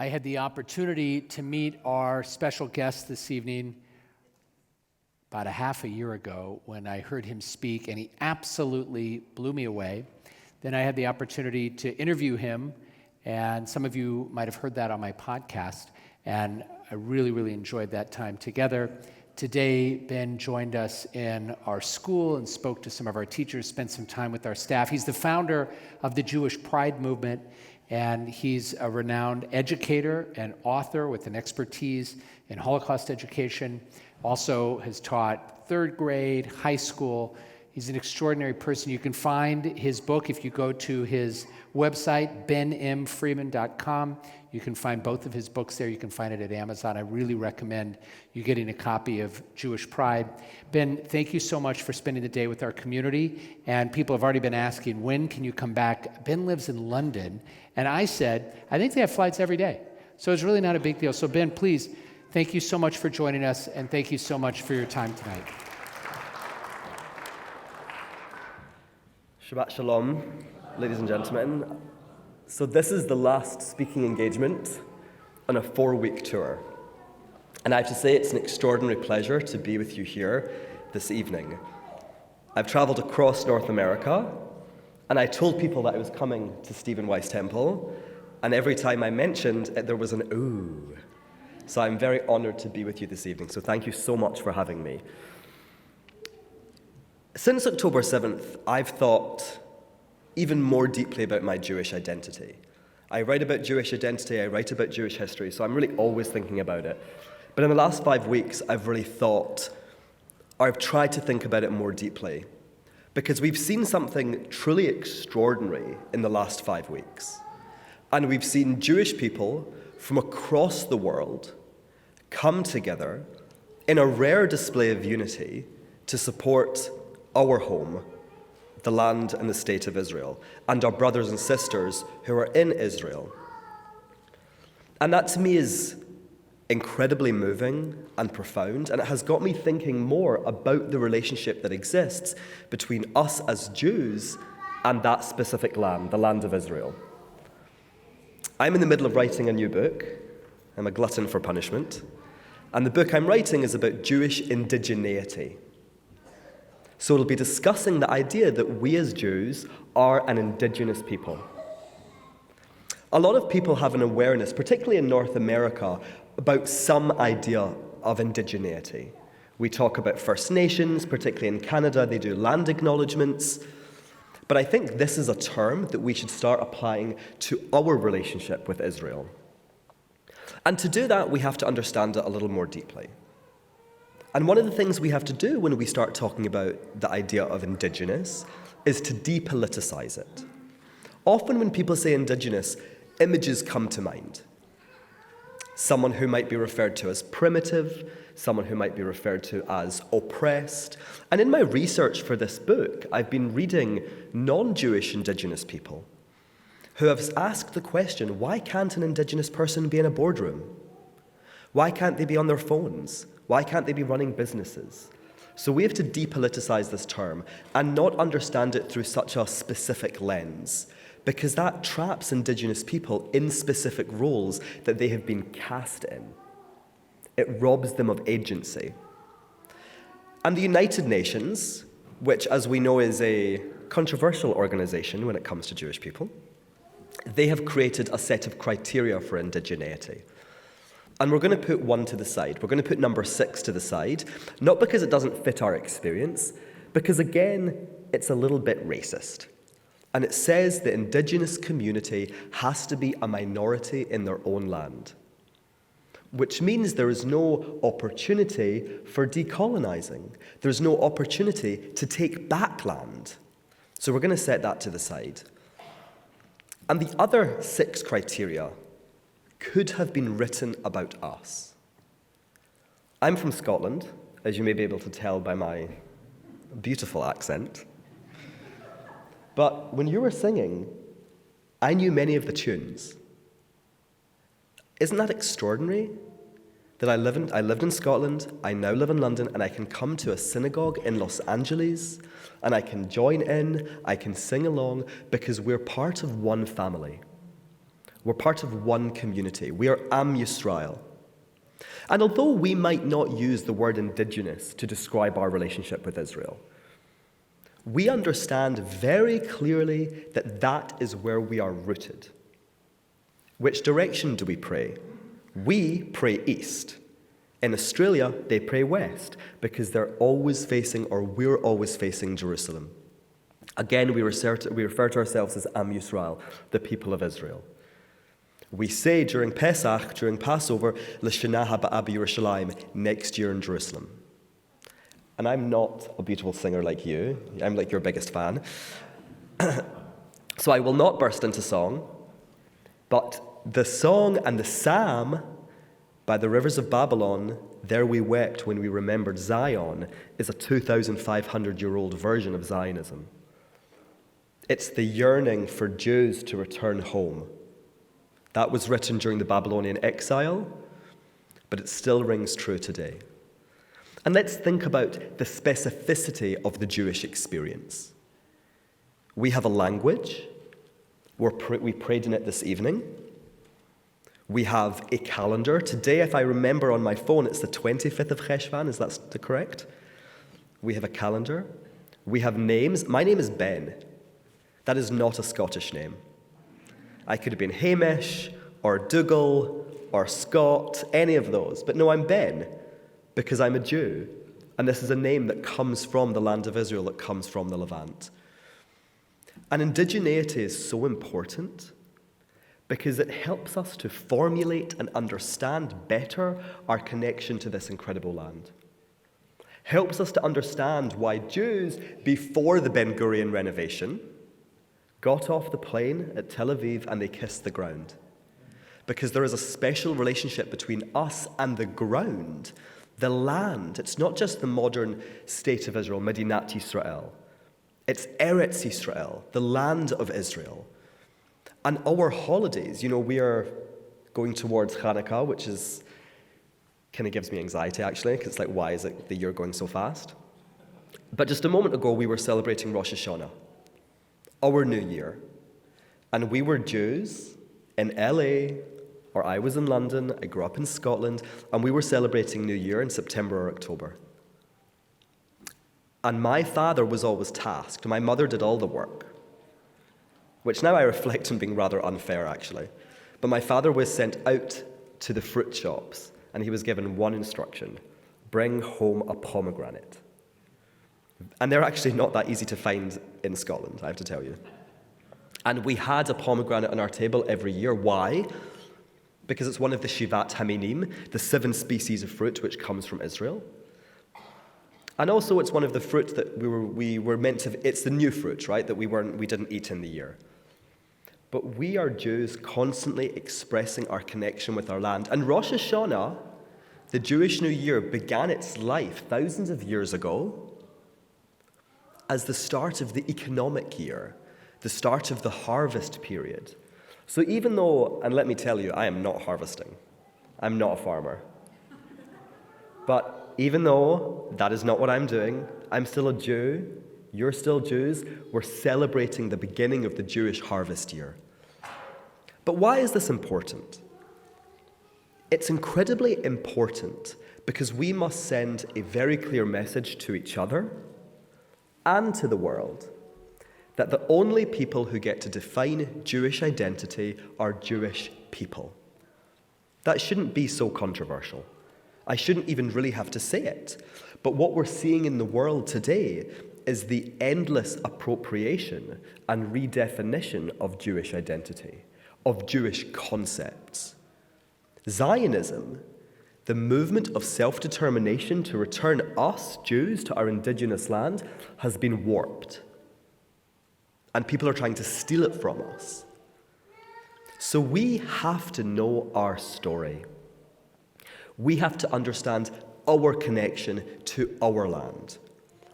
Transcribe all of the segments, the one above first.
I had the opportunity to meet our special guest this evening about a half a year ago when I heard him speak, and he absolutely blew me away. Then I had the opportunity to interview him, and some of you might have heard that on my podcast, and I really, really enjoyed that time together. Today, Ben joined us in our school and spoke to some of our teachers, spent some time with our staff. He's the founder of the Jewish Pride movement, and he's a renowned educator and author with an expertise in Holocaust education. Also has taught third grade, high school. He's an extraordinary person. You can find his book if you go to his website, benmfreeman.com. You can find both of his books there. You can find it at Amazon. I really recommend you getting a copy of Jewish Pride. Ben, thank you so much for spending the day with our community. And people have already been asking, when can you come back? Ben lives in London. And I said, I think they have flights every day. So it's really not a big deal. So Ben, please, thank you so much for joining us. And thank you so much for your time tonight. Shabbat Shalom, ladies and gentlemen. So this is the last speaking engagement on a 4-week tour. And I have to say it's an extraordinary pleasure to be with you here this evening. I've traveled across North America, and I told people that I was coming to Stephen Weiss Temple, and every time I mentioned it, there was an ooh. So I'm very honored to be with you this evening, so thank you so much for having me. Since October 7th, I've thought even more deeply about my Jewish identity. I write about Jewish identity, I write about Jewish history, so I'm really always thinking about it. But in the last 5 weeks, I've really thought, or I've tried to think about it more deeply, because we've seen something truly extraordinary in the last 5 weeks. And we've seen Jewish people from across the world come together in a rare display of unity to support our home, the land and the state of Israel, and our brothers and sisters who are in Israel. And that to me is incredibly moving and profound, and it has got me thinking more about the relationship that exists between us as Jews and that specific land, the land of Israel. I'm in the middle of writing a new book. I'm a glutton for punishment. And the book I'm writing is about Jewish indigeneity. So it'll be discussing the idea that we as Jews are an indigenous people. A lot of people have an awareness, particularly in North America, about some idea of indigeneity. We talk about First Nations, particularly in Canada, they do land acknowledgements. But I think this is a term that we should start applying to our relationship with Israel. And to do that, we have to understand it a little more deeply. And one of the things we have to do when we start talking about the idea of indigenous is to depoliticize it. Often when people say indigenous, images come to mind. Someone who might be referred to as primitive, someone who might be referred to as oppressed. And in my research for this book, I've been reading non-Jewish indigenous people who have asked the question, why can't an indigenous person be in a boardroom? Why can't they be on their phones? Why can't they be running businesses? So we have to depoliticize this term and not understand it through such a specific lens, because that traps indigenous people in specific roles that they have been cast in. It robs them of agency. And the United Nations, which as we know is a controversial organization when it comes to Jewish people, they have created a set of criteria for indigeneity. And we're going to put one to the side. We're going to put number 6 to the side, not because it doesn't fit our experience, because again, it's a little bit racist. And it says the indigenous community has to be a minority in their own land, which means there is no opportunity for decolonizing. There's no opportunity to take back land. So we're going to set that to the side. And the other 6 criteria could have been written about us. I'm from Scotland, as you may be able to tell by my beautiful accent. But when you were singing, I knew many of the tunes. Isn't that extraordinary? That I lived in Scotland, I now live in London, and I can come to a synagogue in Los Angeles, and I can join in, I can sing along, because we're part of one family. We're part of one community. We are Am Yisrael. And although we might not use the word indigenous to describe our relationship with Israel, we understand very clearly that that is where we are rooted. Which direction do we pray? We pray east. In Australia, they pray west because they're always facing, or we're always facing, Jerusalem. Again, we refer to ourselves as Am Yisrael, the people of Israel. We say during Pesach, during Passover, L'Shana Haba Yerushalayim, next year in Jerusalem. And I'm not a beautiful singer like you. I'm like your biggest fan. So I will not burst into song, but the song and the psalm by the rivers of Babylon, There We Wept When We Remembered Zion, is a 2,500-year-old version of Zionism. It's the yearning for Jews to return home. That was written during the Babylonian exile, but it still rings true today. And let's think about the specificity of the Jewish experience. We have a language. We prayed in it this evening. We have a calendar. Today, if I remember on my phone, it's the 25th of Cheshvan. Is that correct? We have a calendar. We have names. My name is Ben. That is not a Scottish name. I could have been Hamish or Dougal or Scott, any of those. But no, I'm Ben because I'm a Jew. And this is a name that comes from the land of Israel, that comes from the Levant. And indigeneity is so important because it helps us to formulate and understand better our connection to this incredible land. Helps us to understand why Jews, before the Ben Gurion renovation, got off the plane at Tel Aviv and they kissed the ground. Because there is a special relationship between us and the ground, the land. It's not just the modern state of Israel, Medinat Yisrael. It's Eretz Yisrael, the land of Israel. And our holidays, we are going towards Hanukkah, which is kind of gives me anxiety, actually, because it's like, why is it the year going so fast? But just a moment ago, we were celebrating Rosh Hashanah, our new year. And we were Jews in LA, or I was in London, I grew up in Scotland, and we were celebrating New Year in September or October. And my father was always tasked. My mother did all the work, which now I reflect on being rather unfair, actually. But my father was sent out to the fruit shops, and he was given one instruction: bring home a pomegranate. And they're actually not that easy to find in Scotland, I have to tell you. And we had a pomegranate on our table every year. Why? Because it's one of the Shivat Haminim, the 7 species of fruit which comes from Israel. And also it's one of the fruit that we were meant to, it's the new fruit, right, that we didn't eat in the year. But we are Jews constantly expressing our connection with our land. And Rosh Hashanah, the Jewish New Year, began its life thousands of years ago as the start of the economic year, the start of the harvest period. So even though, and let me tell you, I am not harvesting. I'm not a farmer. But even though that is not what I'm doing, I'm still a Jew, you're still Jews, we're celebrating the beginning of the Jewish harvest year. But why is this important? It's incredibly important because we must send a very clear message to each other and to the world that the only people who get to define Jewish identity are Jewish people. That shouldn't be so controversial. I shouldn't even really have to say it. But what we're seeing in the world today is the endless appropriation and redefinition of Jewish identity, of Jewish concepts. Zionism, the movement of self-determination to return us, Jews, to our indigenous land, has been warped. And people are trying to steal it from us. So we have to know our story. We have to understand our connection to our land.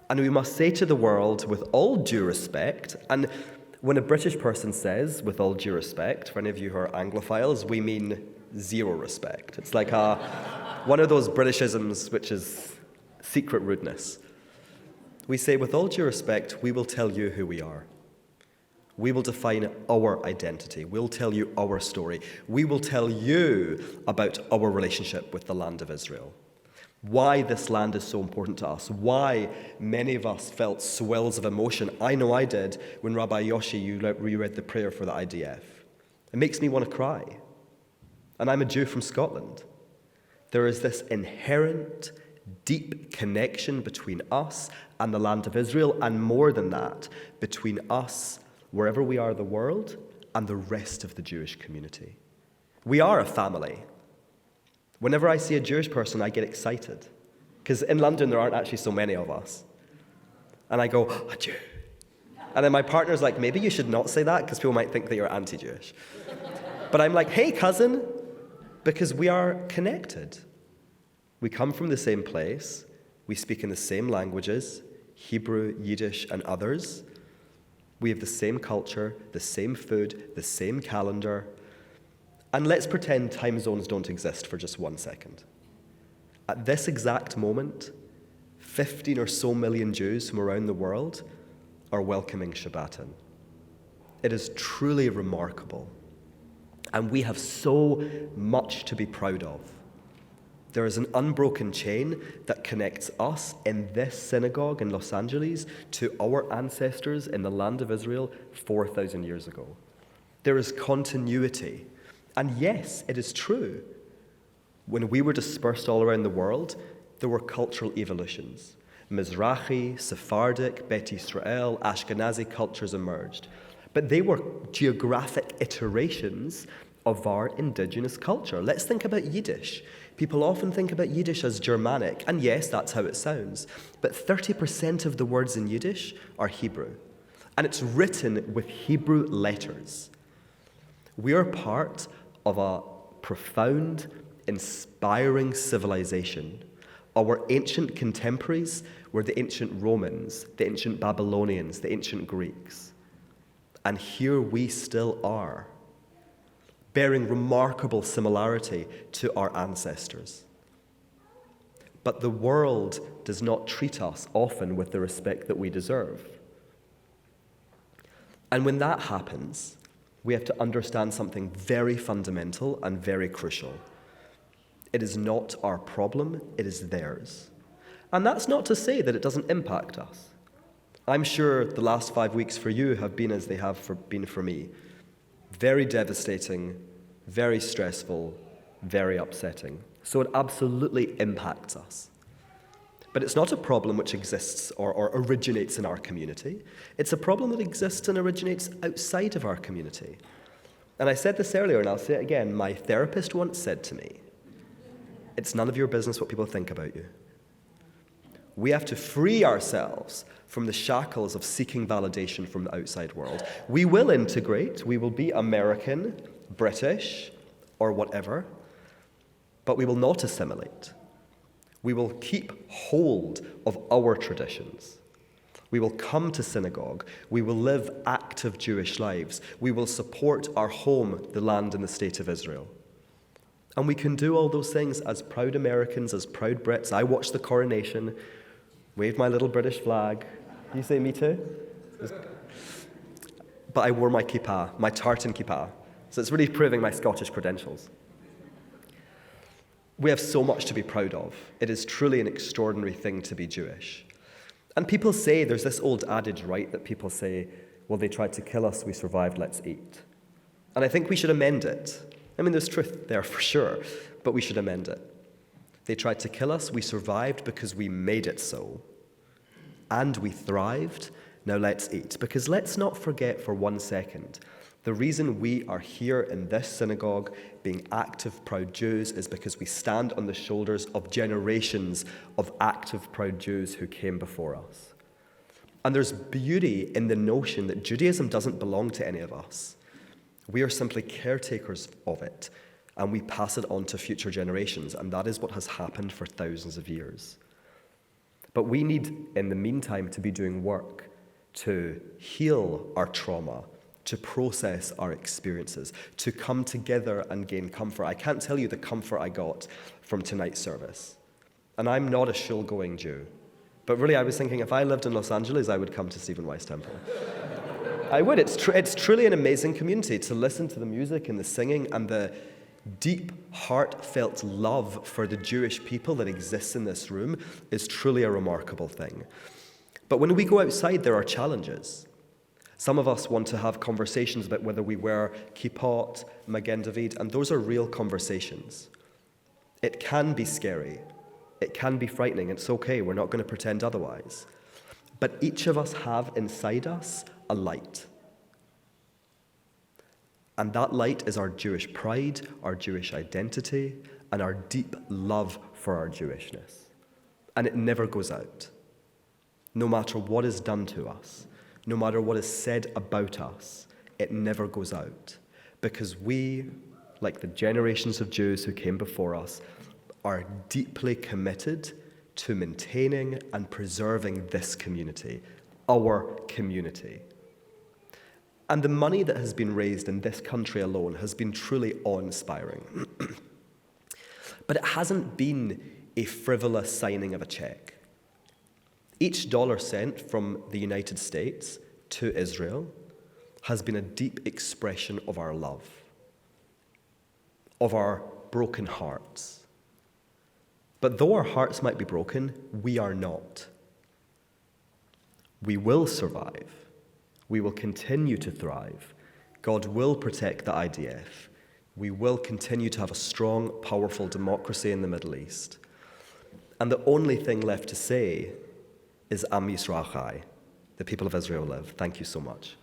And we must say to the world, with all due respect, and when a British person says, with all due respect, for any of you who are Anglophiles, we mean zero respect. It's like one of those Britishisms which is secret rudeness. We say, with all due respect, we will tell you who we are. We will define our identity. We'll tell you our story. We will tell you about our relationship with the land of Israel. Why this land is so important to us. Why many of us felt swells of emotion. I know I did when Rabbi Yoshi, you reread the prayer for the IDF. It makes me want to cry. And I'm a Jew from Scotland. There is this inherent, deep connection between us and the land of Israel, and more than that, between us, wherever we are in the world, and the rest of the Jewish community. We are a family. Whenever I see a Jewish person, I get excited. Because in London, there aren't actually so many of us. And I go, a Jew. And then my partner's like, maybe you should not say that, because people might think that you're anti-Jewish. But I'm like, hey, cousin, because we are connected. We come from the same place. We speak in the same languages, Hebrew, Yiddish, and others. We have the same culture, the same food, the same calendar. And let's pretend time zones don't exist for just 1 second. At this exact moment, 15 or so million Jews from around the world are welcoming Shabbatin. It is truly remarkable. And we have so much to be proud of. There is an unbroken chain that connects us in this synagogue in Los Angeles to our ancestors in the land of Israel 4,000 years ago. There is continuity. And yes, it is true. When we were dispersed all around the world, there were cultural evolutions. Mizrahi, Sephardic, Bet Israel, Ashkenazi cultures emerged. But they were geographic iterations of our indigenous culture. Let's think about Yiddish. People often think about Yiddish as Germanic, and yes, that's how it sounds. But 30% of the words in Yiddish are Hebrew, and it's written with Hebrew letters. We are part of a profound, inspiring civilization. Our ancient contemporaries were the ancient Romans, the ancient Babylonians, the ancient Greeks. And here we still are, bearing remarkable similarity to our ancestors. But the world does not treat us often with the respect that we deserve. And when that happens, we have to understand something very fundamental and very crucial. It is not our problem, it is theirs. And that's not to say that it doesn't impact us. I'm sure the last 5 weeks for you have been as they have been for me. Very devastating, very stressful, very upsetting. So it absolutely impacts us. But it's not a problem which exists or originates in our community. It's a problem that exists and originates outside of our community. And I said this earlier, and I'll say it again. My therapist once said to me, it's none of your business what people think about you. We have to free ourselves from the shackles of seeking validation from the outside world. We will integrate. We will be American, British, or whatever, but we will not assimilate. We will keep hold of our traditions. We will come to synagogue. We will live active Jewish lives. We will support our home, the land and the state of Israel. And we can do all those things as proud Americans, as proud Brits. I watched the coronation, waved my little British flag. You say me too? But I wore my kippah, my tartan kippah. So it's really proving my Scottish credentials. We have so much to be proud of. It is truly an extraordinary thing to be Jewish. And people say, there's this old adage, right, that people say, well, they tried to kill us, we survived, let's eat. And I think we should amend it. I mean, there's truth there for sure, but we should amend it. They tried to kill us, we survived because we made it so. And we thrived, now let's eat. Because let's not forget for 1 second, the reason we are here in this synagogue being active, proud Jews is because we stand on the shoulders of generations of active, proud Jews who came before us. And there's beauty in the notion that Judaism doesn't belong to any of us. We are simply caretakers of it, and we pass it on to future generations, and that is what has happened for thousands of years. But we need, in the meantime, to be doing work to heal our trauma, to process our experiences, to come together and gain comfort. I can't tell you the comfort I got from tonight's service. And I'm not a shul-going Jew. But really, I was thinking, if I lived in Los Angeles, I would come to Stephen Weiss Temple. I would. It's truly an amazing community to listen to the music and the singing and the deep, heartfelt love for the Jewish people that exists in this room is truly a remarkable thing. But when we go outside, there are challenges. Some of us want to have conversations about whether we wear kippot, Magen David, and those are real conversations. It can be scary. It can be frightening. It's okay. We're not going to pretend otherwise. But each of us have inside us a light. And that light is our Jewish pride, our Jewish identity, and our deep love for our Jewishness. And it never goes out. No matter what is done to us, no matter what is said about us, it never goes out. Because we, like the generations of Jews who came before us, are deeply committed to maintaining and preserving this community, our community. And the money that has been raised in this country alone has been truly awe-inspiring. But it hasn't been a frivolous signing of a check. Each dollar sent from the United States to Israel has been a deep expression of our love, of our broken hearts. But though our hearts might be broken, we are not. We will survive. We will continue to thrive. God will protect the IDF. We will continue to have a strong, powerful democracy in the Middle East. And the only thing left to say is Am Yisrael Chai. The people of Israel live. Thank you so much.